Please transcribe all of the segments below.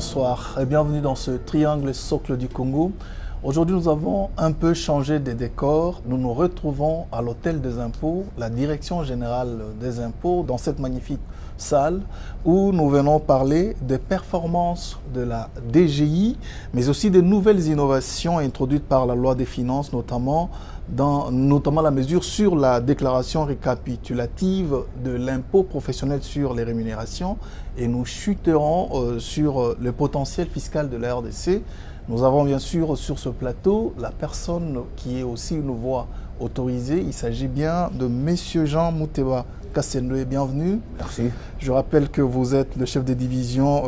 Bonsoir et bienvenue dans ce triangle socle du Congo. Aujourd'hui, nous avons un peu changé de décor. Nous nous retrouvons à l'hôtel des impôts, la direction générale des impôts, dans cette magnifique salle où nous venons parler des performances de la DGI, mais aussi des nouvelles innovations introduites par la loi des finances, notamment la mesure sur la déclaration récapitulative de l'impôt professionnel sur les rémunérations, et nous chuterons sur le potentiel fiscal de la RDC. Nous avons bien sûr sur ce plateau la personne qui est aussi une voix autorisée. Il s'agit bien de Monsieur Jean Mouteba Kassendoé. Bienvenue. Merci. Je rappelle que vous êtes le chef de division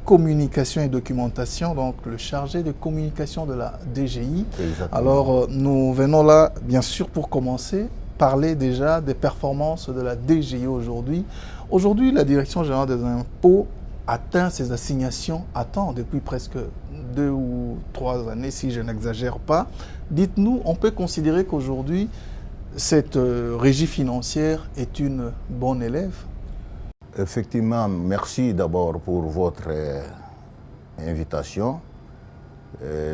communication et documentation, donc le chargé de communication de la DGI. Exactement. Alors nous venons là, bien sûr, pour commencer, parler déjà des performances de la DGI aujourd'hui. Aujourd'hui, la Direction générale des impôts atteint ses assignations depuis presque 2 ou 3 années, si je n'exagère pas. Dites-nous, on peut considérer qu'aujourd'hui, cette régie financière est une bonne élève? Effectivement, merci d'abord pour votre invitation.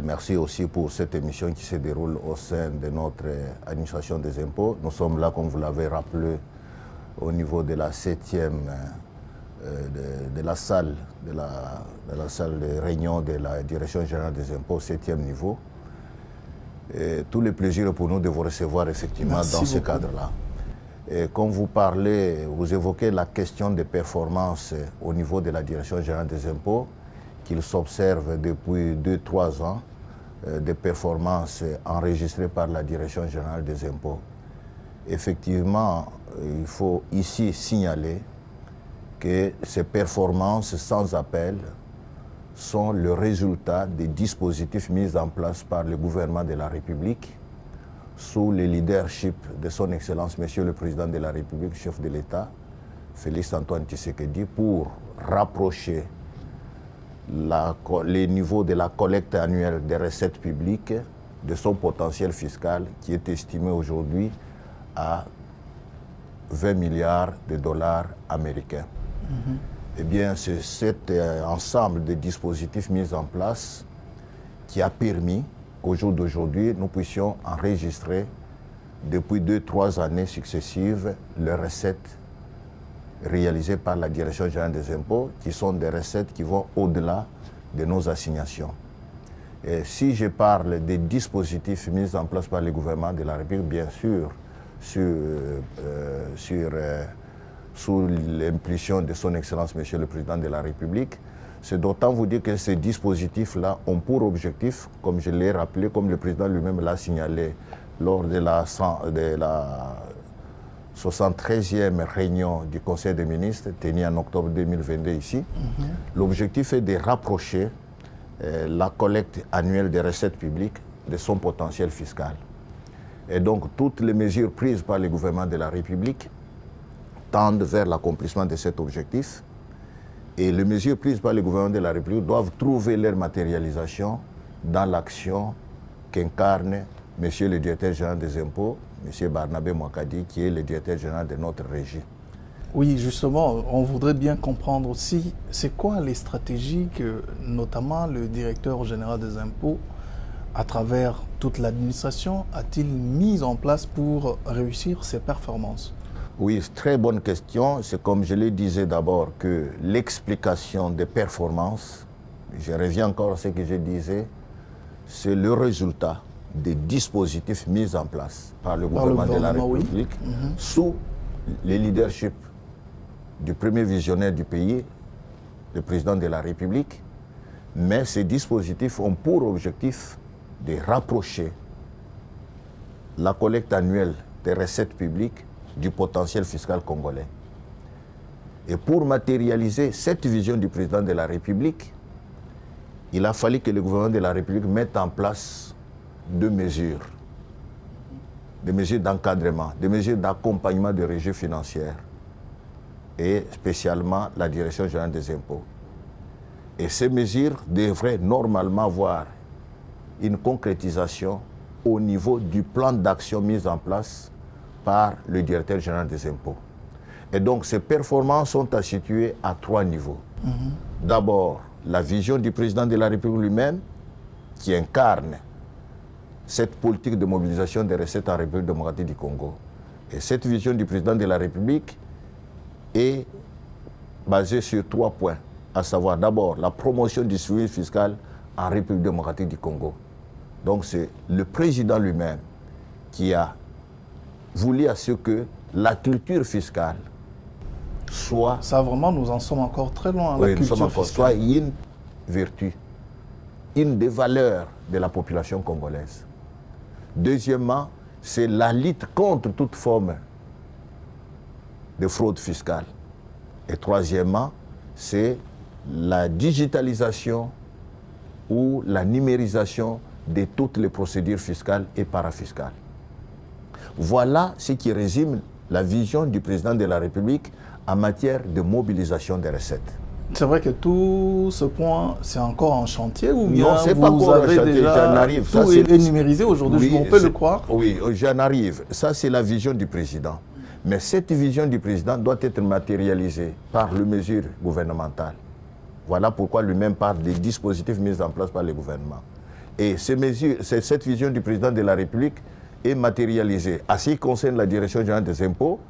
Merci aussi pour cette émission qui se déroule au sein de notre administration des impôts. Nous sommes là, comme vous l'avez rappelé, au niveau de la 7e de la salle de réunion de la Direction générale des impôts, 7e niveau. Et tout le plaisir pour nous de vous recevoir effectivement. Merci dans ce cadre-là. Et comme vous parlez, vous évoquez la question des performances au niveau de la Direction générale des impôts, qu'il s'observe depuis 2-3 ans, des performances enregistrées par la Direction générale des impôts. Effectivement, il faut ici signaler que ces performances sans appel sont le résultat des dispositifs mis en place par le gouvernement de la République sous le leadership de son Excellence, Monsieur le Président de la République, chef de l'État, Félix Antoine Tshisekedi, pour rapprocher les niveaux de la collecte annuelle des recettes publiques de son potentiel fiscal qui est estimé aujourd'hui à 20 milliards de dollars américains. Eh bien, c'est cet ensemble de dispositifs mis en place qui a permis qu'au jour d'aujourd'hui, nous puissions enregistrer depuis 2-3 années successives les recettes réalisées par la Direction générale des impôts, qui sont des recettes qui vont au-delà de nos assignations. Et si je parle des dispositifs mis en place par le gouvernement de la République, bien sûr, sous l'impulsion de son Excellence, Monsieur le Président de la République, c'est d'autant vous dire que ces dispositifs-là ont pour objectif, comme je l'ai rappelé, comme le Président lui-même l'a signalé lors de la 73e réunion du Conseil des ministres, tenue en octobre 2022 ici. L'objectif est de rapprocher la collecte annuelle des recettes publiques de son potentiel fiscal. Et donc, toutes les mesures prises par le gouvernement de la République tendent vers l'accomplissement de cet objectif. Et les mesures prises par le gouvernement de la République doivent trouver leur matérialisation dans l'action qu'incarne Monsieur le directeur général des impôts, Monsieur Barnabé Mouakadi, qui est le directeur général de notre régie. Oui, justement, on voudrait bien comprendre aussi, c'est quoi les stratégies que notamment le directeur général des impôts, à travers toute l'administration, a-t-il mis en place pour réussir ces performances? Oui, très bonne question. C'est comme je le disais d'abord que l'explication des performances, je reviens encore à ce que je disais, c'est le résultat des dispositifs mis en place par le gouvernement de la République sous le leadership du premier visionnaire du pays, le président de la République. Mais ces dispositifs ont pour objectif de rapprocher la collecte annuelle des recettes publiques du potentiel fiscal congolais. Et pour matérialiser cette vision du président de la République, il a fallu que le gouvernement de la République mette en place des mesures d'encadrement, des mesures d'accompagnement de régies financières et spécialement la Direction générale des impôts. Et ces mesures devraient normalement avoir une concrétisation au niveau du plan d'action mis en place par le directeur général des impôts. Et donc ces performances sont à situer à 3 niveaux. D'abord, la vision du président de la République lui-même qui incarne cette politique de mobilisation des recettes en République démocratique du Congo. Et cette vision du président de la République est basée sur 3 points, à savoir d'abord la promotion du suivi fiscal en République démocratique du Congo. Donc c'est le président lui-même qui a voulu à ce que la culture fiscale soit... Ça vraiment, nous en sommes encore très loin. Oui, nous sommes encore, soit une vertu, une des valeurs de la population congolaise. Deuxièmement, c'est la lutte contre toute forme de fraude fiscale. Et troisièmement, c'est la digitalisation ou la numérisation de toutes les procédures fiscales et parafiscales. Voilà ce qui résume la vision du président de la République en matière de mobilisation des recettes. C'est vrai que tout ce point, c'est encore en chantier ou bien non, c'est pas vous encore avez en chantier, déjà j'en arrive. tout Ça, est numérisé aujourd'hui, oui, on peut le croire? Oui, j'en arrive. Ça, c'est la vision du président. Mais cette vision du président doit être matérialisée par les mesures gouvernementales. Voilà pourquoi lui-même parle des dispositifs mis en place par le gouvernement. Et ces mesures, cette vision du président de la République est matérialisée. À ce qui concerne la direction générale des impôts,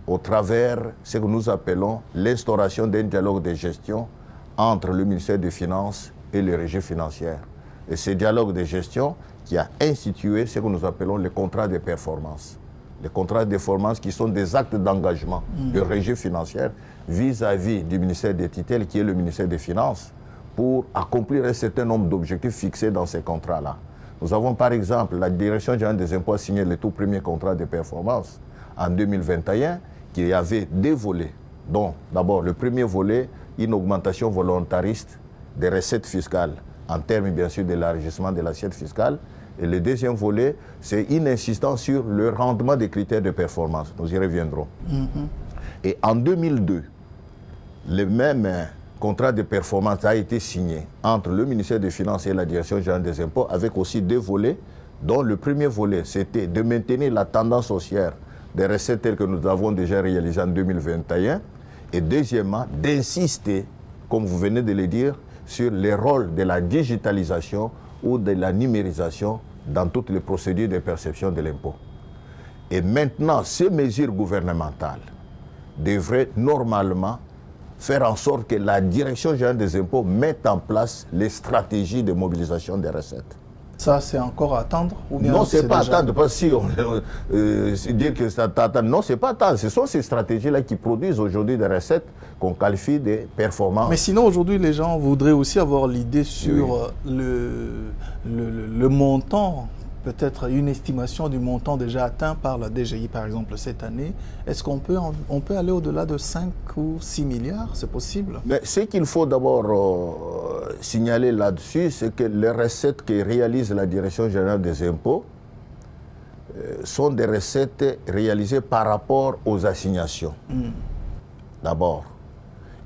au travers ce que nous appelons l'instauration d'un dialogue de gestion entre le ministère des Finances et les régies financières. Et ce dialogue de gestion qui a institué ce que nous appelons les contrats de performance. Les contrats de performance qui sont des actes d'engagement de régie financière vis-à-vis du ministère des tutelles qui est le ministère des Finances pour accomplir un certain nombre d'objectifs fixés dans ces contrats-là. Nous avons par exemple la Direction générale des impôts a signé le tout premier contrat de performance en 2021 qui avait 2 volets, dont d'abord le premier volet, une augmentation volontariste des recettes fiscales en termes bien sûr de l'élargissement de l'assiette fiscale. Et le deuxième volet, c'est une insistance sur le rendement des critères de performance. Nous y reviendrons. Et en 2002, le même contrat de performance a été signé entre le ministère des Finances et la Direction générale des impôts avec aussi 2 volets, dont le premier volet, c'était de maintenir la tendance haussière des recettes telles que nous avons déjà réalisées en 2021 et deuxièmement, d'insister, comme vous venez de le dire, sur le rôle de la digitalisation ou de la numérisation dans toutes les procédures de perception de l'impôt. Et maintenant, ces mesures gouvernementales devraient normalement faire en sorte que la Direction générale des impôts mette en place les stratégies de mobilisation des recettes. Ça, c'est encore à attendre ou bien non, c'est pas déjà... attendre, parce que si on dire que c'est attendre, non, c'est pas attendre. Ce sont ces stratégies-là qui produisent aujourd'hui des recettes qu'on qualifie de performances. Mais sinon, aujourd'hui, les gens voudraient aussi avoir l'idée sur le montant, peut-être une estimation du montant déjà atteint par la DGI, par exemple, cette année. Est-ce qu'on peut, aller au-delà de 5 ou 6 milliards? C'est possible? Mais ce qu'il faut d'abord signaler là-dessus, c'est que les recettes que réalise la Direction générale des impôts sont des recettes réalisées par rapport aux assignations. D'abord.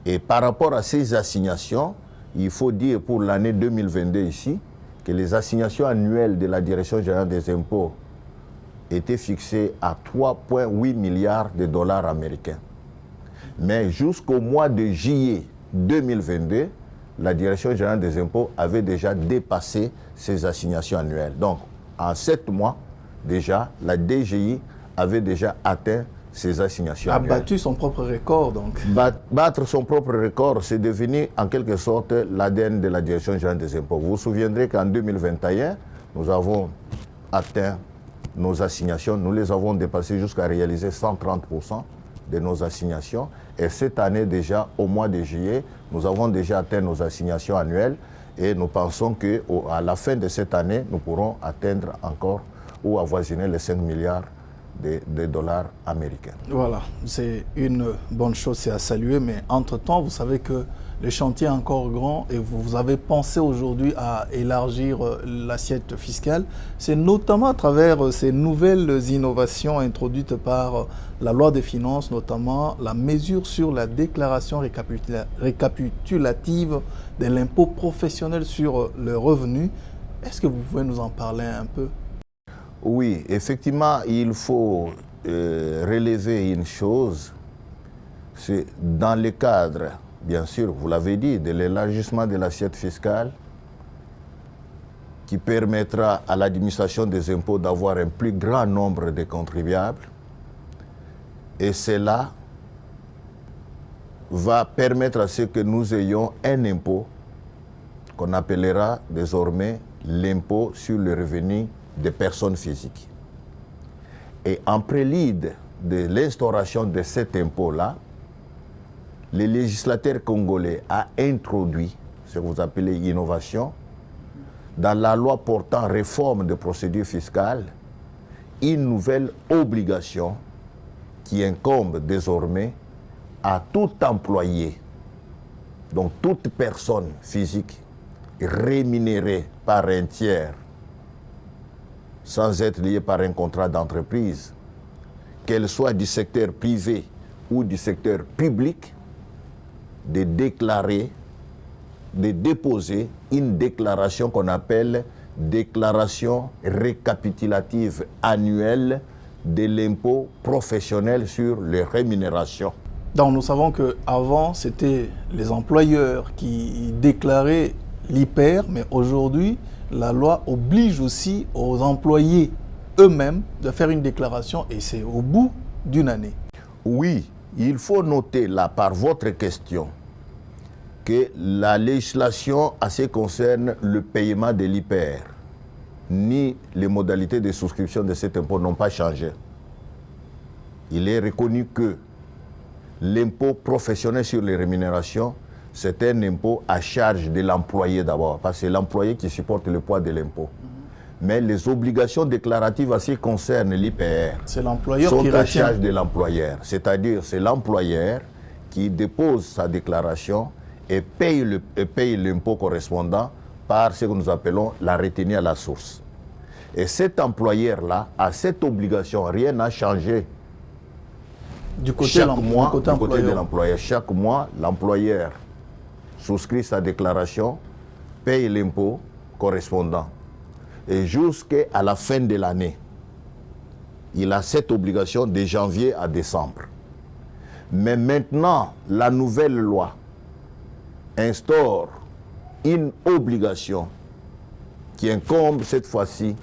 Et par rapport à ces assignations, il faut dire pour l'année 2022 ici, que les assignations annuelles de la Direction générale des impôts étaient fixées à 3,8 milliards de dollars américains. Mais jusqu'au mois de juillet 2022, la Direction générale des impôts avait déjà dépassé ces assignations annuelles. Donc, en 7 mois, déjà, la DGI avait déjà atteint ses assignations annuelles. A battu son propre record, donc. Battre son propre record, c'est devenu en quelque sorte l'ADN de la Direction générale des impôts. Vous vous souviendrez qu'en 2021, nous avons atteint nos assignations. Nous les avons dépassées jusqu'à réaliser 130% de nos assignations. Et cette année déjà, au mois de juillet, nous avons déjà atteint nos assignations annuelles. Et nous pensons qu'à la fin de cette année, nous pourrons atteindre encore ou avoisiner les 5 milliards de dollars américains. Voilà, c'est une bonne chose, c'est à saluer, mais entre-temps, vous savez que le chantier est encore grand et vous avez pensé aujourd'hui à élargir l'assiette fiscale. C'est notamment à travers ces nouvelles innovations introduites par la loi des finances, notamment la mesure sur la déclaration récapitulative de l'impôt professionnel sur le revenu. Est-ce que vous pouvez nous en parler un peu? Oui, effectivement, il faut relever une chose. C'est dans le cadre bien sûr, vous l'avez dit, de l'élargissement de l'assiette fiscale qui permettra à l'administration des impôts d'avoir un plus grand nombre de contribuables. Et cela va permettre à ce que nous ayons un impôt qu'on appellera désormais l'impôt sur le revenu des personnes physiques. Et en prélude de l'instauration de cet impôt-là, le législateur congolais a introduit ce que vous appelez innovation dans la loi portant réforme de procédure fiscale, une nouvelle obligation qui incombe désormais à tout employé, donc toute personne physique rémunérée par un tiers sans être liée par un contrat d'entreprise, qu'elle soit du secteur privé ou du secteur public, de déclarer, de déposer une déclaration qu'on appelle déclaration récapitulative annuelle de l'impôt professionnel sur les rémunérations. Donc nous savons qu'avant, c'était les employeurs qui déclaraient l'IPER, mais aujourd'hui, la loi oblige aussi aux employés eux-mêmes de faire une déclaration et c'est au bout d'une année. Oui, il faut noter là par votre question que la législation à ce qui concerne le paiement de l'IPER ni les modalités de souscription de cet impôt n'ont pas changé. Il est reconnu que l'impôt professionnel sur les rémunérations, c'est un impôt à charge de l'employé d'abord, parce que c'est l'employé qui supporte le poids de l'impôt. Mais les obligations déclaratives à ce qui concerne l'IPR sont à charge de l'employeur. C'est-à-dire c'est l'employeur qui dépose sa déclaration et paye l'impôt correspondant par ce que nous appelons la retenue à la source. Et cet employeur-là a cette obligation, rien n'a changé. Du côté de l'employeur. Chaque mois, l'employeur souscrit sa déclaration, paye l'impôt correspondant. Et jusqu'à la fin de l'année, il a cette obligation de janvier à décembre. Mais maintenant, la nouvelle loi instaure une obligation qui incombe cette fois-ci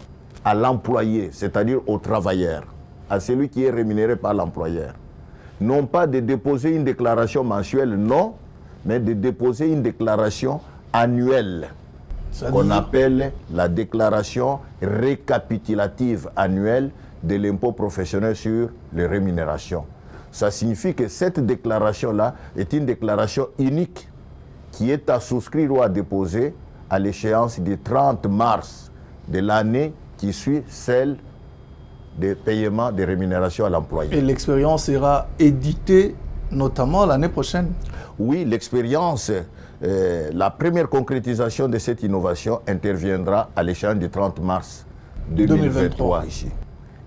à l'employé, c'est-à-dire au travailleur, à celui qui est rémunéré par l'employeur. Non pas de déposer une déclaration mensuelle, non, mais de déposer une déclaration annuelle, qu'on appelle la déclaration récapitulative annuelle de l'impôt professionnel sur les rémunérations. Ça signifie que cette déclaration-là est une déclaration unique qui est à souscrire ou à déposer à l'échéance du 30 mars de l'année qui suit celle des paiements de rémunération à l'employé. Et l'expérience sera éditée notamment l'année prochaine? Oui, l'expérience, la première concrétisation de cette innovation interviendra à l'échéance du 30 mars 2023 ici.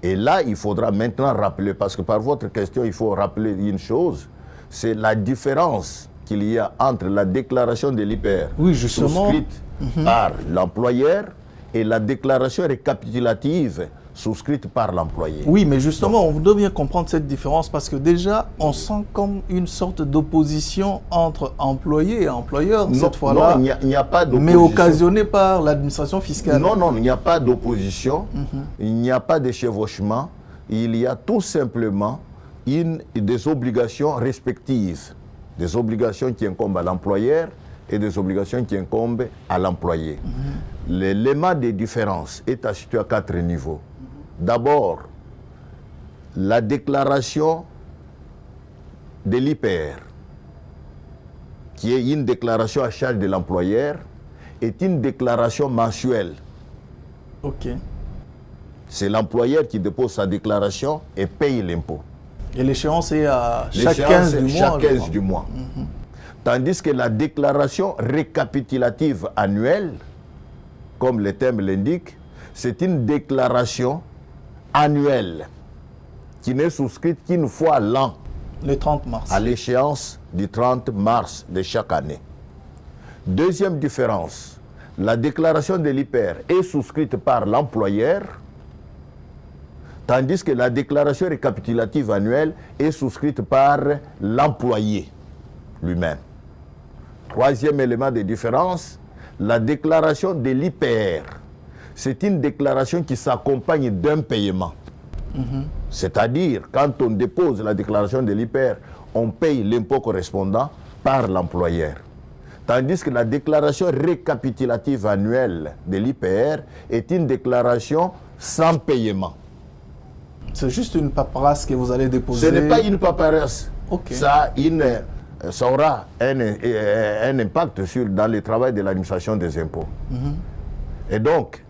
Et là, il faudra maintenant rappeler, parce que par votre question, il faut rappeler une chose, c'est la différence qu'il y a entre la déclaration de l'IPR souscrite par l'employeur et la déclaration récapitulative souscrite par l'employé. Oui, mais justement, on doit bien comprendre cette différence parce que déjà, on sent comme une sorte d'opposition entre employés et employeurs cette fois-là. Non, il n'y a pas d'opposition. Mais occasionnée par l'administration fiscale. Non, il n'y a pas d'opposition, il n'y a pas de chevauchement, il y a tout simplement des obligations respectives, des obligations qui incombent à l'employeur et des obligations qui incombent à l'employé. L'élément de différence est situé à 4 niveaux. D'abord, la déclaration de l'IPR, qui est une déclaration à charge de l'employeur, est une déclaration mensuelle. Ok. C'est l'employeur qui dépose sa déclaration et paye l'impôt. Et l'échéance est à chaque 15 du mois. Chaque 15 du mois. Tandis que la déclaration récapitulative annuelle, comme le terme l'indique, c'est une déclaration annuelle qui n'est souscrite qu'une fois l'an. Le 30 mars. À l'échéance du 30 mars de chaque année. Deuxième différence, la déclaration de l'IPR est souscrite par l'employeur, tandis que la déclaration récapitulative annuelle est souscrite par l'employé lui-même. Troisième élément de différence, la déclaration de l'IPR. C'est une déclaration qui s'accompagne d'un paiement. C'est-à-dire, quand on dépose la déclaration de l'IPR, on paye l'impôt correspondant par l'employeur. Tandis que la déclaration récapitulative annuelle de l'IPR est une déclaration sans paiement. C'est juste une paperasse que vous allez déposer. Ce n'est pas une paperasse. Ok. Ça aura un impact dans le travail de l'administration des impôts. Et donc,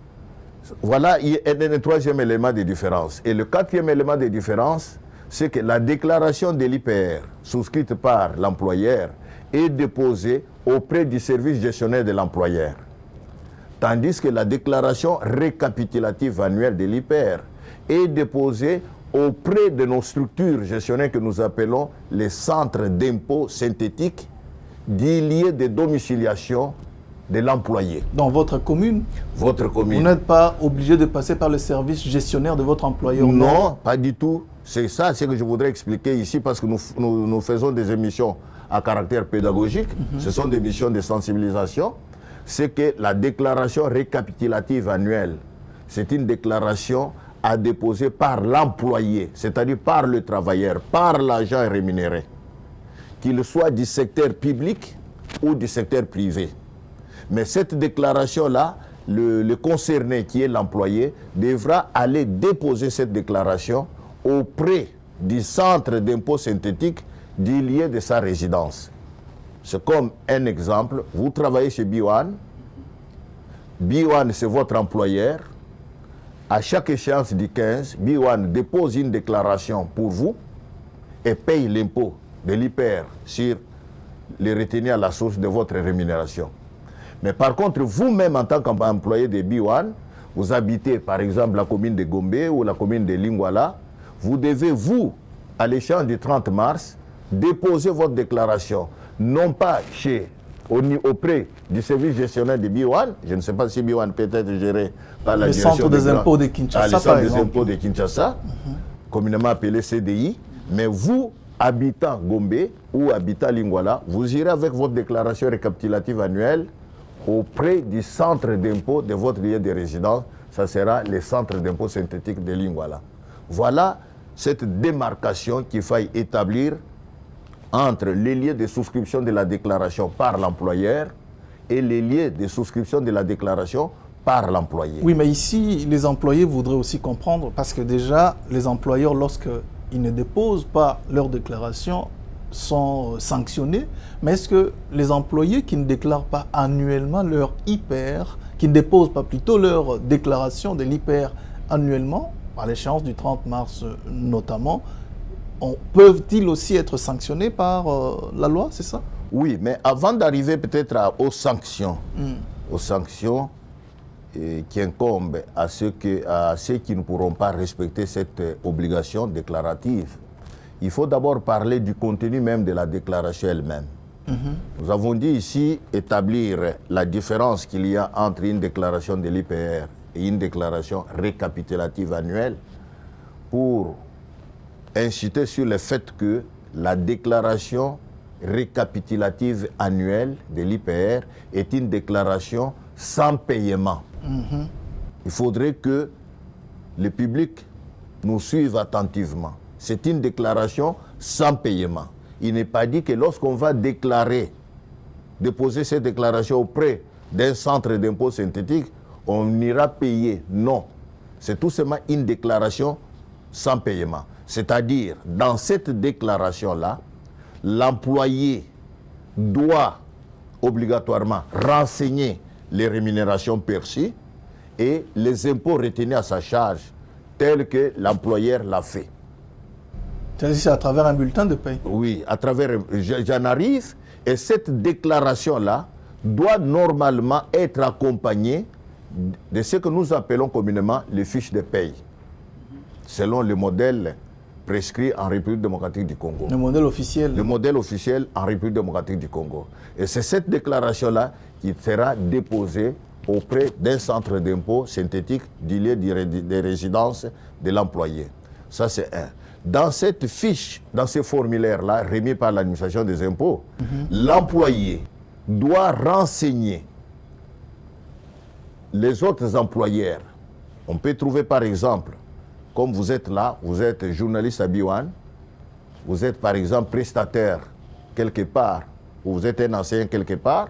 voilà un troisième élément de différence. Et le quatrième élément de différence, c'est que la déclaration de l'IPR, souscrite par l'employeur, est déposée auprès du service gestionnaire de l'employeur. Tandis que la déclaration récapitulative annuelle de l'IPR est déposée auprès de nos structures gestionnaires que nous appelons les centres d'impôts synthétiques dits liés de domiciliation de l'employé. Dans votre commune, Votre commune. vous n'êtes pas obligé de passer par le service gestionnaire de votre employeur? Non, pas du tout. C'est ça ce que je voudrais expliquer ici parce que nous faisons des émissions à caractère pédagogique. Ce sont des missions de sensibilisation. C'est que la déclaration récapitulative annuelle, c'est une déclaration à déposer par l'employé, c'est-à-dire par le travailleur, par l'agent rémunéré, qu'il soit du secteur public ou du secteur privé. Mais cette déclaration-là, le concerné qui est l'employé devra aller déposer cette déclaration auprès du centre d'impôt synthétique du lieu de sa résidence. C'est comme un exemple, vous travaillez chez Biwan, Biwan c'est votre employeur, à chaque échéance du 15, Biwan dépose une déclaration pour vous et paye l'impôt de l'IPR sur les retenues à la source de votre rémunération. Mais par contre, vous-même en tant qu'employé de Biwan, vous habitez par exemple la commune de Gombe ou la commune de Lingwala, vous devez, vous, à l'échéance du 30 mars, déposer votre déclaration, non pas auprès du service gestionnaire de Biwan, je ne sais pas si Biwan peut être géré par la direction centre des impôts de Kinshasa, le centre des impôts de Kinshasa, communément appelé CDI, mais vous, habitant Gombe ou habitant Lingwala, vous irez avec votre déclaration récapitulative annuelle auprès du centre d'impôt de votre lieu de résidence, ça sera le centre d'impôt synthétique de Lingwala. Voilà cette démarcation qu'il faille établir entre les lieux de souscription de la déclaration par l'employeur et les lieux de souscription de la déclaration par l'employé. Oui, mais ici, les employés voudraient aussi comprendre, parce que déjà, les employeurs, lorsqu'ils ne déposent pas leur déclaration, sont sanctionnés. Mais est-ce que les employés qui ne déclarent pas annuellement leur IPR, qui ne déposent pas plutôt leur déclaration de l'IPR annuellement, à l'échéance du 30 mars notamment, peuvent-ils aussi être sanctionnés par la loi, c'est ça? Oui, mais avant d'arriver peut-être aux sanctions, qui incombent à ceux qui ne pourront pas respecter cette obligation déclarative, il faut d'abord parler du contenu même de la déclaration elle-même. Nous avons dit ici établir la différence qu'il y a entre une déclaration de l'IPR et une déclaration récapitulative annuelle pour inciter sur le fait que la déclaration récapitulative annuelle de l'IPR est une déclaration sans paiement. Il faudrait que le public nous suive attentivement. C'est une déclaration sans paiement. Il n'est pas dit que lorsqu'on va déposer cette déclaration auprès d'un centre d'impôt synthétique, on ira payer. Non. C'est tout simplement une déclaration sans paiement. C'est-à-dire, dans cette déclaration-là, l'employé doit obligatoirement renseigner les rémunérations perçues et les impôts retenus à sa charge, tels que l'employeur l'a fait. C'est à travers un bulletin de paie? Oui, à travers, j'en arrive, et cette déclaration-là doit normalement être accompagnée de ce que nous appelons communément les fiches de paie, selon le modèle prescrit en République démocratique du Congo. Le modèle officiel. Le modèle officiel en République démocratique du Congo. Et c'est cette déclaration-là qui sera déposée auprès d'un centre d'impôt synthétique du lieu de résidence de l'employé. Ça, c'est un. Dans cette fiche, dans ce formulaire-là, remis par l'administration des impôts, l'employé doit renseigner les autres employeurs. On peut trouver par exemple, comme vous êtes là, vous êtes journaliste à Biwan, vous êtes par exemple prestataire quelque part, ou vous êtes un enseignant quelque part,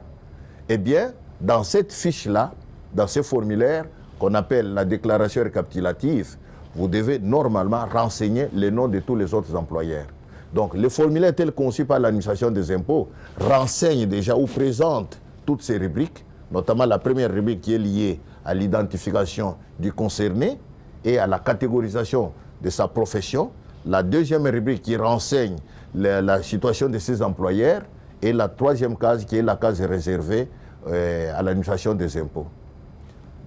eh bien, dans cette fiche-là, dans ce formulaire qu'on appelle la déclaration récapitulative, vous devez normalement renseigner les noms de tous les autres employeurs. Donc, le formulaire tel conçu par l'administration des impôts renseigne déjà ou présente toutes ces rubriques, notamment la première rubrique qui est liée à l'identification du concerné et à la catégorisation de sa profession, la deuxième rubrique qui renseigne la situation de ses employeurs et la troisième case qui est la case réservée à l'administration des impôts.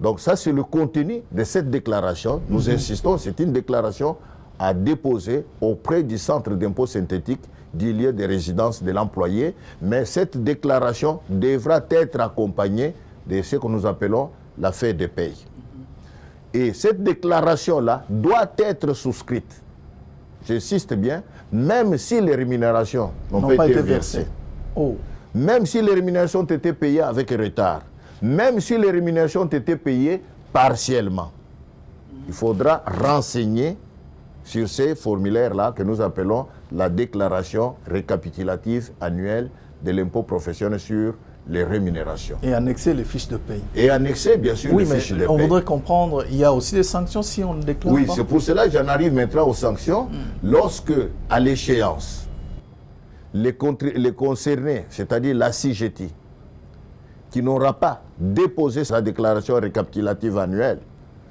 Donc ça, c'est le contenu de cette déclaration. Nous insistons, c'est une déclaration à déposer auprès du centre d'impôt synthétique du lieu de résidence de l'employé, mais cette déclaration devra être accompagnée de ce que nous appelons la feuille de paye. Et cette déclaration-là doit être souscrite, j'insiste bien, même si les rémunérations n'ont pas été versées. Oh. Même si les rémunérations ont été payées avec retard, même si les rémunérations ont été payées partiellement, il faudra renseigner sur ces formulaires-là que nous appelons la déclaration récapitulative annuelle de l'impôt professionnel sur les rémunérations. Et annexer les fiches de paye. Et annexer, bien sûr, les fiches de paye. On voudrait comprendre, il y a aussi des sanctions si on ne déclare pas. Oui, c'est pour cela que j'en arrive maintenant aux sanctions. Lorsque, à l'échéance, les concernés, c'est-à-dire la CGT, qui n'aura pas déposé sa déclaration récapitulative annuelle,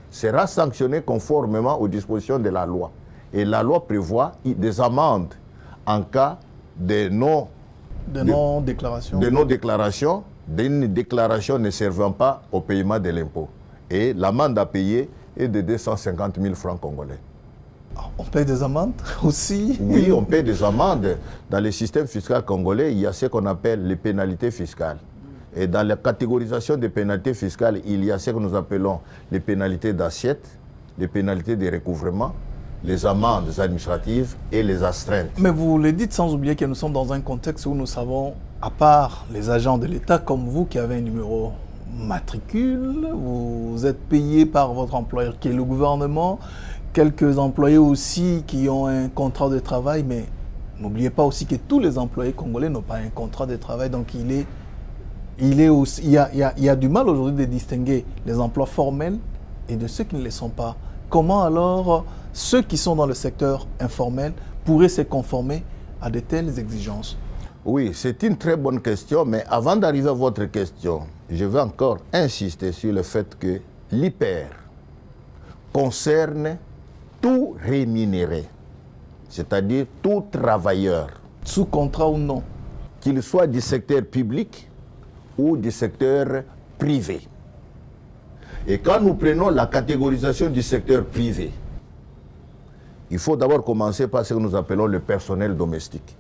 sera sanctionné conformément aux dispositions de la loi. Et la loi prévoit des amendes en cas de non-déclaration. De non-déclaration, d'une déclaration ne servant pas au paiement de l'impôt. Et l'amende à payer est de 250 000 francs congolais. On paye des amendes aussi? Oui, on paye des amendes. Dans le système fiscal congolais, il y a ce qu'on appelle les pénalités fiscales. Et dans la catégorisation des pénalités fiscales, il y a ce que nous appelons les pénalités d'assiette, les pénalités de recouvrement, les amendes administratives et les astreintes. Mais vous le dites sans oublier que nous sommes dans un contexte où nous savons, à part les agents de l'État comme vous qui avez un numéro matricule, vous êtes payé par votre employeur qui est le gouvernement, quelques employés aussi qui ont un contrat de travail, mais n'oubliez pas aussi que tous les employés congolais n'ont pas un contrat de travail, donc il y a du mal aujourd'hui de distinguer les emplois formels et de ceux qui ne le sont pas. Comment alors ceux qui sont dans le secteur informel pourraient se conformer à de telles exigences? Oui, c'est une très bonne question, mais avant d'arriver à votre question, je veux encore insister sur le fait que l'IPER concerne tout rémunéré, c'est-à-dire tout travailleur. Sous contrat ou non? Qu'il soit du secteur public ou du secteur privé. Et quand nous prenons la catégorisation du secteur privé, il faut d'abord commencer par ce que nous appelons le personnel domestique.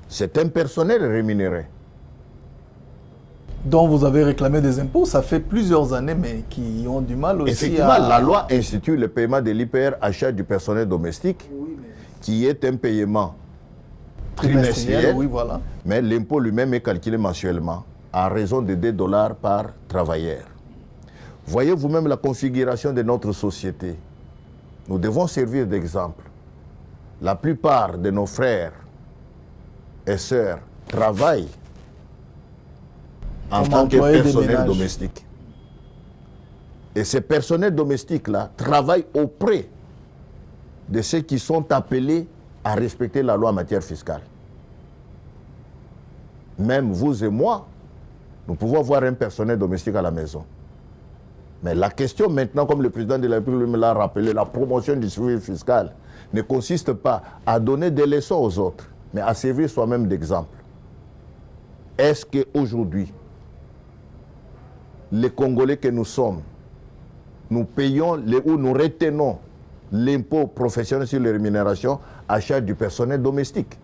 C'est un personnel rémunéré. Dont vous avez réclamé des impôts, ça fait plusieurs années, mais qui ont du mal aussi Effectivement, la loi institue le paiement de l'IPR achat du personnel domestique, qui est un payement trimestriel, oui, voilà. Mais l'impôt lui-même est calculé mensuellement à raison de $2 par travailleur. Voyez vous-même la configuration de notre société. Nous devons servir d'exemple. La plupart de nos frères et sœurs travaillent en tant que personnel domestique. Et ces personnels domestiques-là travaillent auprès de ceux qui sont appelés à respecter la loi en matière fiscale. Même vous et moi, nous pouvons avoir un personnel domestique à la maison. Mais la question maintenant, comme le président de la République me l'a rappelé, la promotion du suivi fiscal ne consiste pas à donner des leçons aux autres, mais à servir soi-même d'exemple. Est-ce qu'aujourd'hui, les Congolais que nous sommes, nous payons ou nous retenons l'impôt professionnel sur les rémunérations à charge du personnel domestique?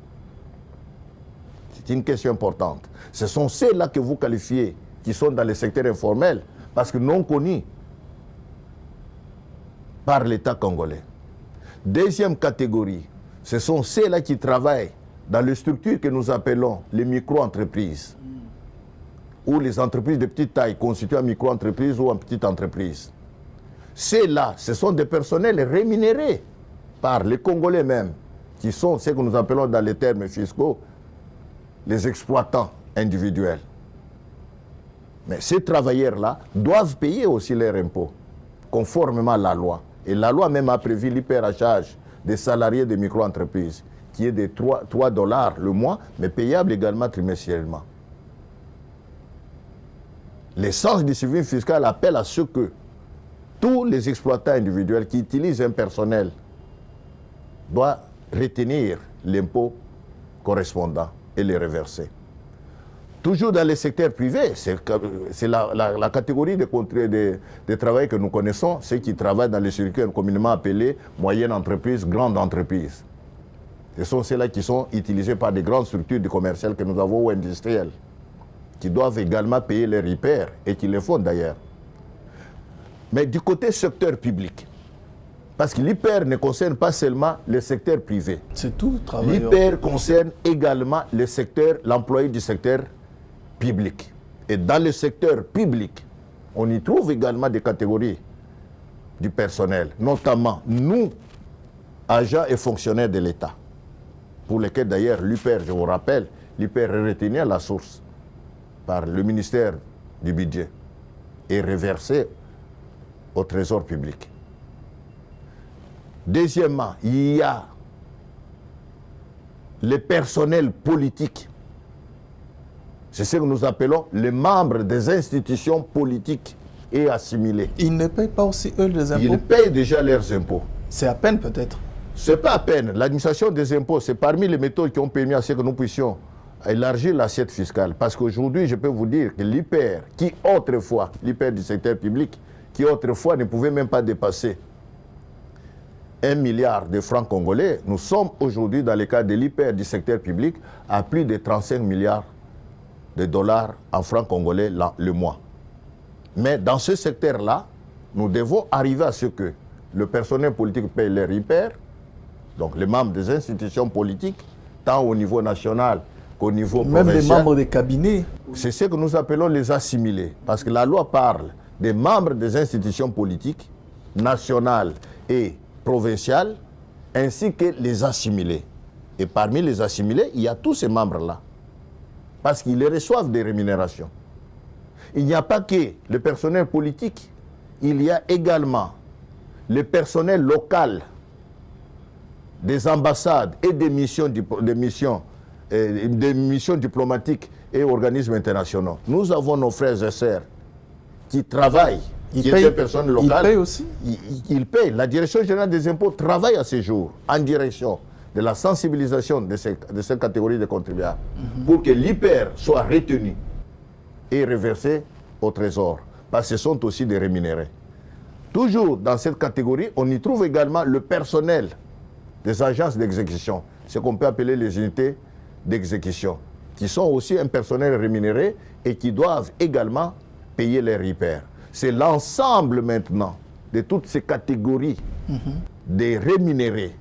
C'est une question importante. Ce sont ceux-là que vous qualifiez, qui sont dans le secteur informel, parce que non connus par l'État congolais. Deuxième catégorie, ce sont ceux-là qui travaillent dans les structures que nous appelons les micro-entreprises, ou les entreprises de petite taille constituées en micro-entreprise ou en petite entreprise. Ceux-là, ce sont des personnels rémunérés par les Congolais même, qui sont ce que nous appelons dans les termes fiscaux les exploitants individuels. Mais ces travailleurs-là doivent payer aussi leurs impôts, conformément à la loi. Et la loi même a prévu l'hyperachat des salariés des micro-entreprises, qui est de 3 $ le mois, mais payable également trimestriellement. L'essence du suivi fiscal appelle à ce que tous les exploitants individuels qui utilisent un personnel doivent retenir l'impôt correspondant et le reverser. Toujours dans les secteurs privés, c'est la catégorie de travail que nous connaissons, ceux qui travaillent dans les circuits communément appelés moyennes entreprises, grandes entreprises. Ce sont ceux-là qui sont utilisés par des grandes structures commerciales que nous avons ou industrielles, qui doivent également payer les repères et qui le font d'ailleurs. Mais du côté secteur public, parce que l'hyper ne concerne pas seulement le secteur privé. C'est tout travailleur. L'hyper concerne également l'employé du secteur public. Et dans le secteur public, on y trouve également des catégories du personnel, notamment nous, agents et fonctionnaires de l'État, pour lesquels d'ailleurs l'hyper, je vous rappelle, l'hyper est retenu à la source par le ministère du Budget et reversé au Trésor public. Deuxièmement, il y a les personnels politiques. C'est ce que nous appelons les membres des institutions politiques et assimilés. Ils ne payent pas aussi, eux, les impôts? Ils payent déjà leurs impôts. C'est à peine, peut-être? C'est pas à peine. L'administration des impôts, c'est parmi les méthodes qui ont permis à ce que nous puissions élargir l'assiette fiscale. Parce qu'aujourd'hui, je peux vous dire que l'hyper, l'hyper du secteur public, qui autrefois ne pouvait même pas dépasser 1 milliard de francs congolais, nous sommes aujourd'hui dans le cas de l'hyper du secteur public à plus de 35 milliards de dollars en francs congolais le mois. Mais dans ce secteur-là, nous devons arriver à ce que le personnel politique paye leur hyper, donc les membres des institutions politiques, tant au niveau national qu'au niveau provincial. Même les membres des cabinets. C'est ce que nous appelons les assimilés. Parce que la loi parle des membres des institutions politiques, nationales et provinciales, ainsi que les assimilés. Et parmi les assimilés, il y a tous ces membres-là. Parce qu'ils reçoivent des rémunérations. Il n'y a pas que le personnel politique, il y a également le personnel local des ambassades et des missions diplomatiques et organismes internationaux. Nous avons nos frères et sœurs qui travaillent, qui étaient personnes locales. Ils payent aussi? Ils payent. La Direction générale des impôts travaille à ce jour en direction de la sensibilisation de cette catégorie de contribuables pour que l'hyper soit retenu et reversé au Trésor. Parce que ce sont aussi des rémunérés. Toujours dans cette catégorie, on y trouve également le personnel des agences d'exécution, ce qu'on peut appeler les unités d'exécution, qui sont aussi un personnel rémunéré et qui doivent également payer les repères. C'est l'ensemble maintenant de toutes ces catégories des rémunérés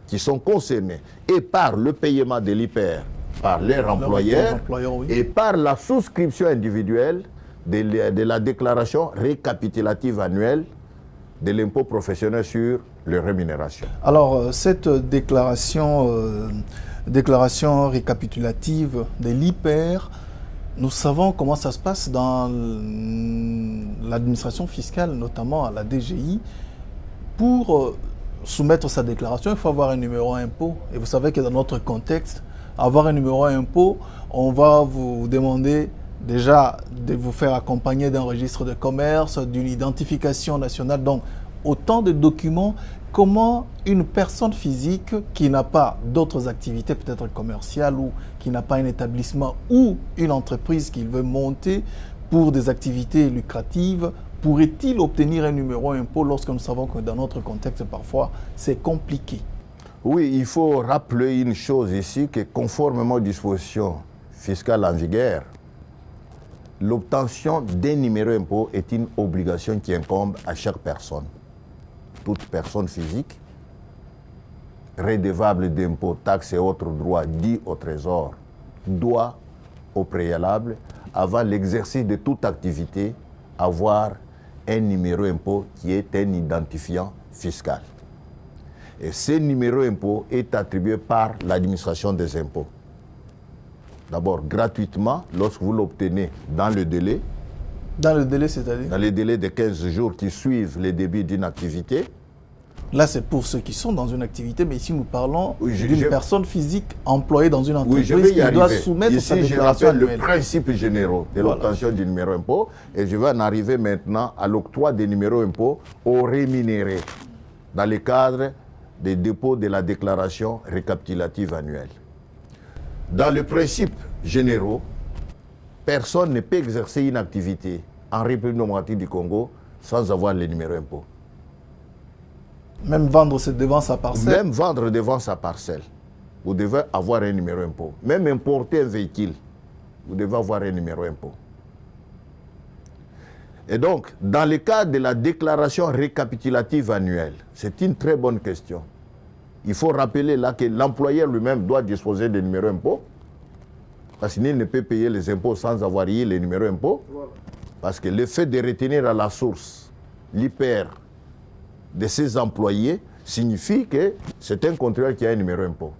qui sont concernés et par le paiement de l'hyper par leurs employeurs oui. et par la souscription individuelle de la déclaration récapitulative annuelle de l'impôt professionnel sur les rémunérations. Alors, cette déclaration récapitulative de l'hyper, nous savons comment ça se passe dans l'administration fiscale, notamment à la DGI. Pour soumettre sa déclaration, il faut avoir un numéro impôt. Et vous savez que dans notre contexte, avoir un numéro impôt, on va vous demander déjà de vous faire accompagner d'un registre de commerce, d'une identification nationale. Donc, autant de documents. Comment une personne physique qui n'a pas d'autres activités, peut-être commerciales, ou qui n'a pas un établissement ou une entreprise qu'il veut monter pour des activités lucratives, pourrait-il obtenir un numéro impôt lorsque nous savons que dans notre contexte, parfois, c'est compliqué? Oui, il faut rappeler une chose ici, que conformément aux dispositions fiscales en vigueur, l'obtention d'un numéro impôt est une obligation qui incombe à chaque personne. Toute personne physique redevable d'impôts, taxes et autres droits dits au Trésor doit, au préalable, avant l'exercice de toute activité, avoir un numéro impôt qui est un identifiant fiscal. Et ce numéro impôt est attribué par l'administration des impôts. D'abord, gratuitement, lorsque vous l'obtenez dans le délai. Dans le délai, c'est-à-dire? Dans les délais de 15 jours qui suivent le début d'une activité. Là, c'est pour ceux qui sont dans une activité, mais ici, nous parlons d'une personne physique employée dans une entreprise qui doit soumettre sa déclaration annuelle. Je rappelle le principe général de l'obtention du numéro impôt et je vais en arriver maintenant à l'octroi des numéros impôts aux rémunérés dans le cadre des dépôts de la déclaration récapitulative annuelle. Dans le principe général, personne ne peut exercer une activité en République démocratique du Congo sans avoir le numéro impôt. Même vendre devant sa parcelle? Même vendre devant sa parcelle, vous devez avoir un numéro impôt. Même importer un véhicule, vous devez avoir un numéro impôt. Et donc, dans le cadre de la déclaration récapitulative annuelle, c'est une très bonne question. Il faut rappeler là que l'employeur lui-même doit disposer des numéros impôts, parce qu'il ne peut payer les impôts sans avoir eu les numéros impôts. Parce que le fait de retenir à la source l'IPR de ses employés signifie que c'est un contrôleur qui a un numéro impôt.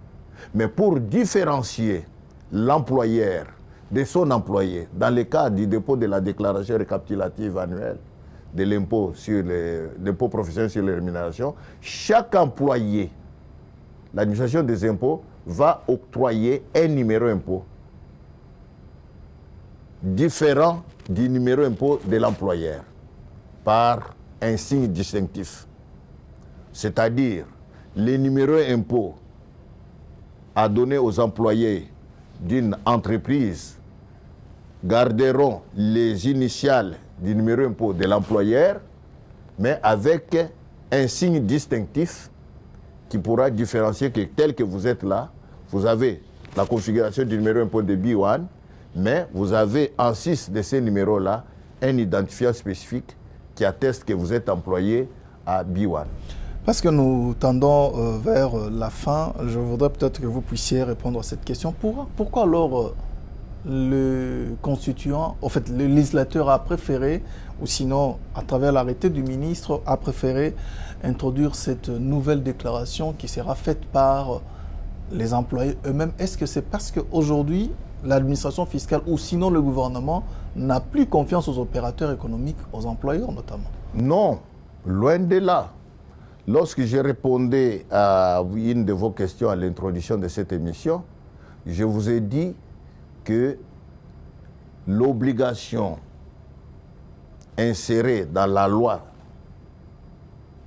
Mais pour différencier l'employeur de son employé, dans le cas du dépôt de la déclaration récapitulative annuelle de l'impôt professionnel sur les rémunérations, chaque employé, l'administration des impôts va octroyer un numéro impôt différent du numéro impôt de l'employeur par un signe distinctif. C'est-à-dire, les numéros impôts à donner aux employés d'une entreprise garderont les initiales du numéro impôt de l'employeur, mais avec un signe distinctif qui pourra différencier que tel que vous êtes là, vous avez la configuration du numéro impôt de B1, mais vous avez en 6 de ces numéros-là un identifiant spécifique qui atteste que vous êtes employé à B1. Parce que nous tendons vers la fin, je voudrais peut-être que vous puissiez répondre à cette question. Pourquoi alors le constituant, en fait le législateur a préféré, ou sinon à travers l'arrêté du ministre, a préféré introduire cette nouvelle déclaration qui sera faite par les employés eux-mêmes? Est-ce que c'est parce qu'aujourd'hui, l'administration fiscale ou sinon le gouvernement n'a plus confiance aux opérateurs économiques, aux employeurs notamment? Non, loin de là. Lorsque j'ai répondu à une de vos questions à l'introduction de cette émission, je vous ai dit que l'obligation insérée dans la loi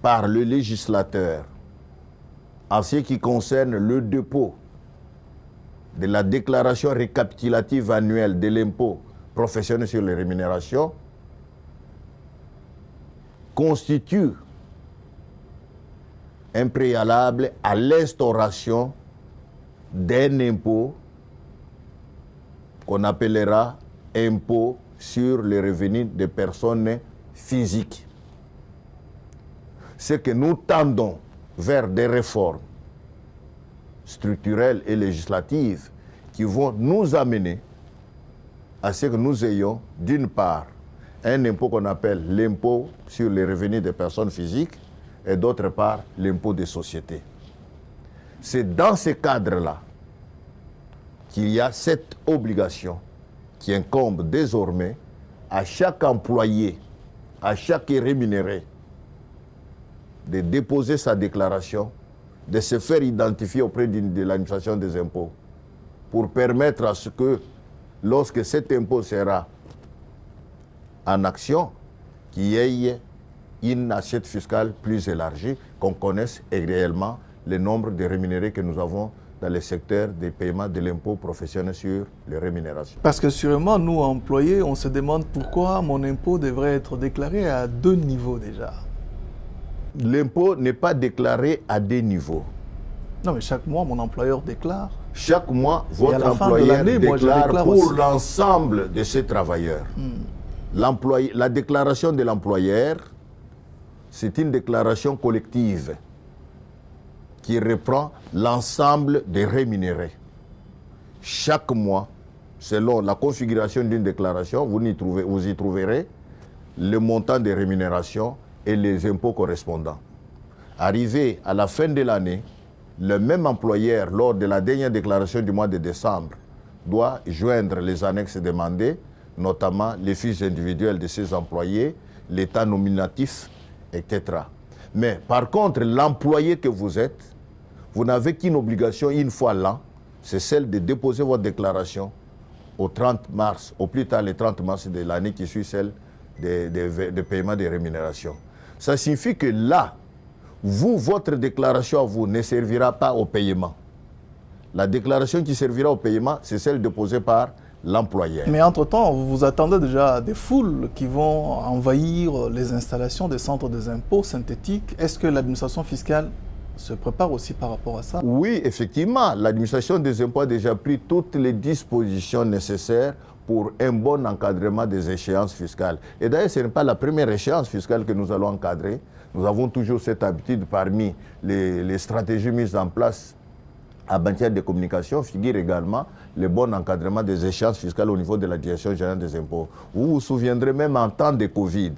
par le législateur en ce qui concerne le dépôt de la déclaration récapitulative annuelle de l'impôt professionnel sur les rémunérations constitue un préalable à l'instauration d'un impôt qu'on appellera impôt sur les revenus des personnes physiques. C'est que nous tendons vers des réformes structurelles et législatives qui vont nous amener à ce que nous ayons, d'une part, un impôt qu'on appelle l'impôt sur les revenus des personnes physiques et d'autre part, l'impôt des sociétés. C'est dans ce cadre-là qu'il y a cette obligation qui incombe désormais à chaque employé, à chaque rémunéré, de déposer sa déclaration, de se faire identifier auprès de l'administration des impôts pour permettre à ce que, lorsque cet impôt sera en action, qu'il y ait une assiette fiscale plus élargie, qu'on connaisse réellement le nombre de rémunérés que nous avons dans le secteur des paiements de l'impôt professionnel sur les rémunérations. Parce que sûrement, nous, employés, on se demande pourquoi mon impôt devrait être déclaré à 2 niveaux déjà. L'impôt n'est pas déclaré à 2 niveaux. Non, mais chaque mois, mon employeur déclare. Chaque mois, votre employeur déclare pour l'ensemble de ses travailleurs. La déclaration de l'employeur, c'est une déclaration collective qui reprend l'ensemble des rémunérés. Chaque mois, selon la configuration d'une déclaration, vous y trouverez le montant des rémunérations et les impôts correspondants. Arrivé à la fin de l'année, le même employeur, lors de la dernière déclaration du mois de décembre, doit joindre les annexes demandées, notamment les fiches individuelles de ses employés, l'état nominatif, etc. Mais par contre, l'employé que vous êtes, vous n'avez qu'une obligation une fois l'an, c'est celle de déposer votre déclaration au 30 mars, au plus tard le 30 mars de l'année qui suit celle de paiement des rémunérations. Ça signifie que là, votre déclaration à vous ne servira pas au paiement. La déclaration qui servira au paiement, c'est celle déposée par l'employeur. Mais entre-temps, vous vous attendez déjà à des foules qui vont envahir les installations des centres des impôts synthétiques. Est-ce que l'administration fiscale se prépare aussi par rapport à ça? Oui, effectivement, l'administration des impôts a déjà pris toutes les dispositions nécessaires pour un bon encadrement des échéances fiscales. Et d'ailleurs, ce n'est pas la première échéance fiscale que nous allons encadrer. Nous avons toujours cette habitude parmi les stratégies mises en place en matière de communication, figure également le bon encadrement des échéances fiscales au niveau de la Direction générale des impôts. Vous vous souviendrez même en temps de Covid,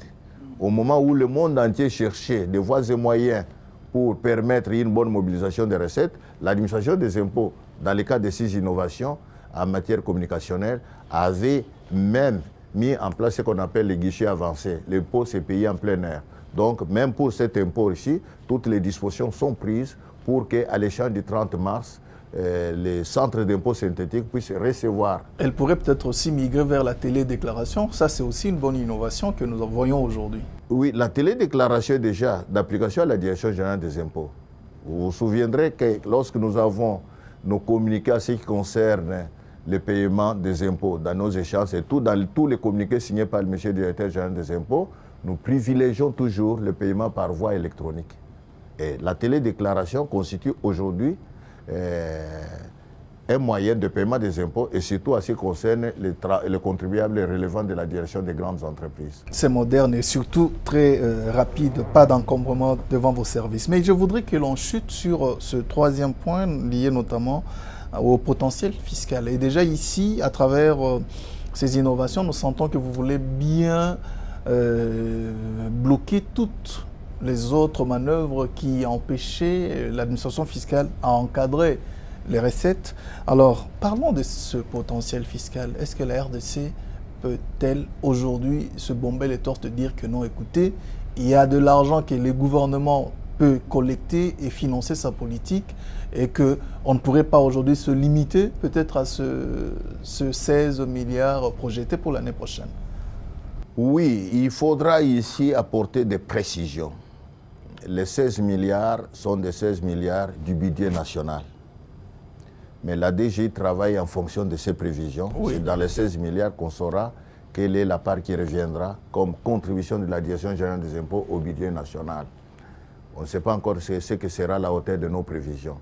au moment où le monde entier cherchait des voies et moyens pour permettre une bonne mobilisation des recettes, l'administration des impôts, dans le cadre de ces innovations en matière communicationnelle, avait même mis en place ce qu'on appelle les guichets avancés. L'impôt, c'est payé en plein air. Donc, même pour cet impôt ici, toutes les dispositions sont prises pour qu'à l'échéance du 30 mars, les centres d'impôts synthétiques puissent recevoir. Elle pourrait peut-être aussi migrer vers la télédéclaration. Ça, c'est aussi une bonne innovation que nous voyons aujourd'hui. Oui, la télédéclaration est déjà d'application à la Direction générale des impôts. Vous vous souviendrez que lorsque nous avons nos communiqués à ce qui concerne le paiement des impôts dans nos échéances et dans tous les communiqués signés par le monsieur le directeur général des impôts, nous privilégions toujours le paiement par voie électronique. Et la télédéclaration constitue aujourd'hui un moyen de paiement des impôts et surtout à ce qui concerne les contribuables relevant de la direction des grandes entreprises. C'est moderne et surtout très rapide, pas d'encombrement devant vos services. Mais je voudrais que l'on chute sur ce troisième point lié notamment au potentiel fiscal. Et déjà ici, à travers ces innovations, nous sentons que vous voulez bien bloquer toutes les autres manœuvres qui empêchaient l'administration fiscale à encadrer les recettes. Alors, parlons de ce potentiel fiscal. Est-ce que la RDC peut-elle aujourd'hui se bomber les torses de dire que non, écoutez, il y a de l'argent que le gouvernement peut collecter et financer sa politique et qu'on ne pourrait pas aujourd'hui se limiter peut-être à ce 16 milliards projetés pour l'année prochaine? Oui, il faudra ici apporter des précisions. Les 16 milliards sont des 16 milliards du budget national. Mais la DGI travaille en fonction de ces prévisions. Oui. C'est dans les 16 milliards qu'on saura quelle est la part qui reviendra comme contribution de la Direction générale des impôts au budget national. On ne sait pas encore ce que sera la hauteur de nos prévisions.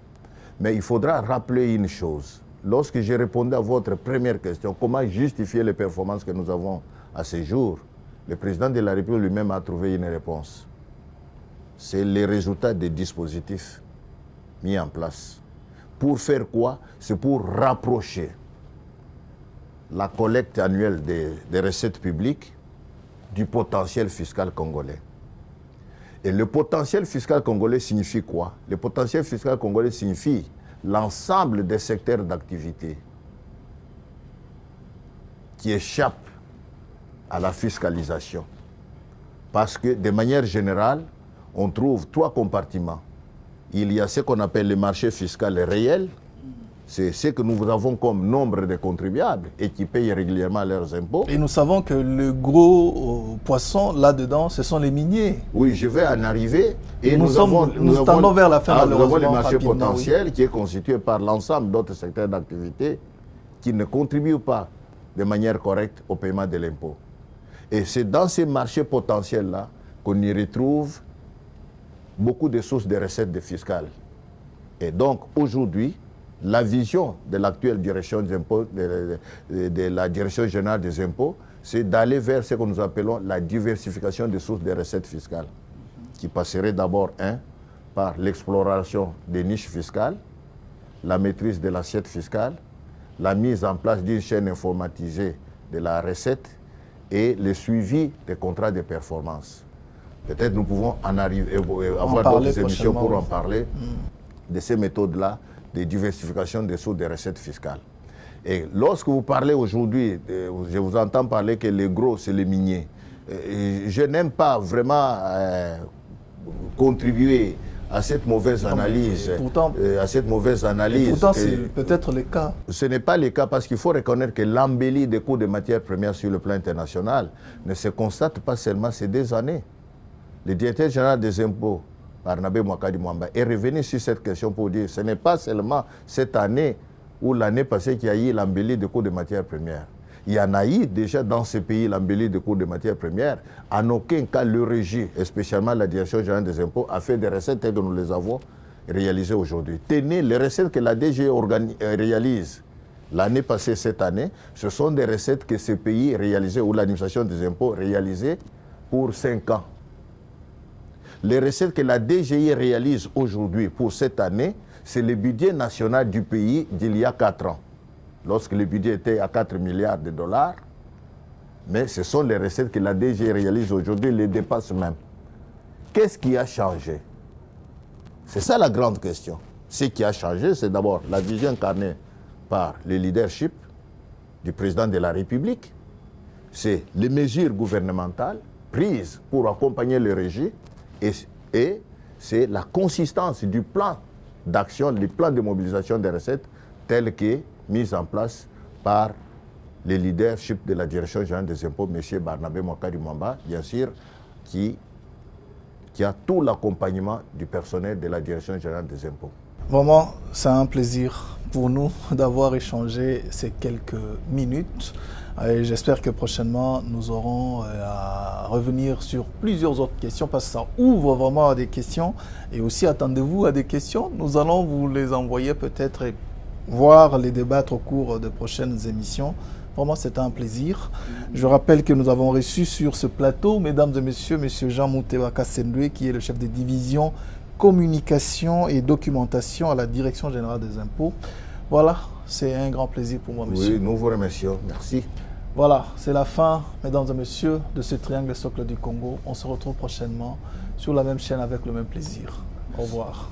Mais il faudra rappeler une chose. Lorsque j'ai répondu à votre première question, comment justifier les performances que nous avons à ce jour, le président de la République lui-même a trouvé une réponse. C'est les résultats des dispositifs mis en place. Pour faire quoi? C'est pour rapprocher la collecte annuelle des recettes publiques du potentiel fiscal congolais. Et le potentiel fiscal congolais signifie quoi? Le potentiel fiscal congolais signifie l'ensemble des secteurs d'activité qui échappent à la fiscalisation. Parce que, de manière générale, on trouve trois compartiments. Il y a ce qu'on appelle le marché fiscal réel, c'est ce que nous avons comme nombre de contribuables et qui payent régulièrement leurs impôts. Et nous savons que le gros poisson là-dedans, ce sont les miniers. Oui, je vais en arriver. Et nous tendons vers la fin, nous avons le marché potentiel qui est constitué par l'ensemble d'autres secteurs d'activité qui ne contribuent pas de manière correcte au paiement de l'impôt. Et c'est dans ces marchés potentiels-là qu'on y retrouve beaucoup de sources de recettes fiscales. Et donc, aujourd'hui, la vision de l'actuelle direction des impôts, de la Direction générale des impôts, c'est d'aller vers ce que nous appelons la diversification des sources de recettes fiscales, qui passerait d'abord, par l'exploration des niches fiscales, la maîtrise de l'assiette fiscale, la mise en place d'une chaîne informatisée de la recette et le suivi des contrats de performance. Peut-être nous pouvons avoir d'autres émissions pour en parler de ces méthodes-là de diversification des sources de recettes fiscales. Et lorsque vous parlez aujourd'hui, je vous entends parler que le gros, c'est les miniers. Je n'aime pas vraiment contribuer à cette mauvaise analyse. Pourtant, c'est peut-être le cas. Ce n'est pas le cas parce qu'il faut reconnaître que l'embellie des coûts de matières premières sur le plan international ne se constate pas seulement ces 2 années. Le directeur général des impôts, Barnabé Mwakadi Mwamba, est revenu sur cette question pour dire que ce n'est pas seulement cette année ou l'année passée qu'il y a eu l'embellie des coûts de matières premières. Il y en a eu déjà dans ce pays l'embellie des coûts de matières premières. En aucun cas, le régie, et spécialement la direction générale des impôts, a fait des recettes telles que nous les avons réalisées aujourd'hui. Tenez, les recettes que la DG réalise l'année passée, cette année, ce sont des recettes que ce pays réalisait, ou l'administration des impôts réalisait pour 5 ans. Les recettes que la DGI réalise aujourd'hui pour cette année, c'est le budget national du pays d'il y a 4 ans. Lorsque le budget était à 4 milliards de dollars, mais ce sont les recettes que la DGI réalise aujourd'hui, les dépassent même. Qu'est-ce qui a changé? C'est ça la grande question. Ce qui a changé, c'est d'abord la vision incarnée par le leadership du président de la République, c'est les mesures gouvernementales prises pour accompagner le régime et c'est la consistance du plan d'action, le plan de mobilisation des recettes tel que mis en place par le leadership de la direction générale des impôts, M. Barnabé Mwakadi Mwamba, bien sûr, qui a tout l'accompagnement du personnel de la direction générale des impôts. Vraiment, c'est un plaisir pour nous d'avoir échangé ces quelques minutes. Et j'espère que prochainement, nous aurons à revenir sur plusieurs autres questions parce que ça ouvre vraiment à des questions. Et aussi, attendez-vous à des questions. Nous allons vous les envoyer peut-être et voir les débattre au cours de prochaines émissions. Vraiment, c'est un plaisir. Je rappelle que nous avons reçu sur ce plateau, mesdames et messieurs, M. Jean Moutebaka Sendoué, qui est le chef de division communication et documentation à la Direction générale des impôts. Voilà, c'est un grand plaisir pour moi, monsieur. Oui, nous vous remercions. Merci. Voilà, c'est la fin, mesdames et messieurs, de ce triangle socle du Congo. On se retrouve prochainement sur la même chaîne avec le même plaisir. Au revoir.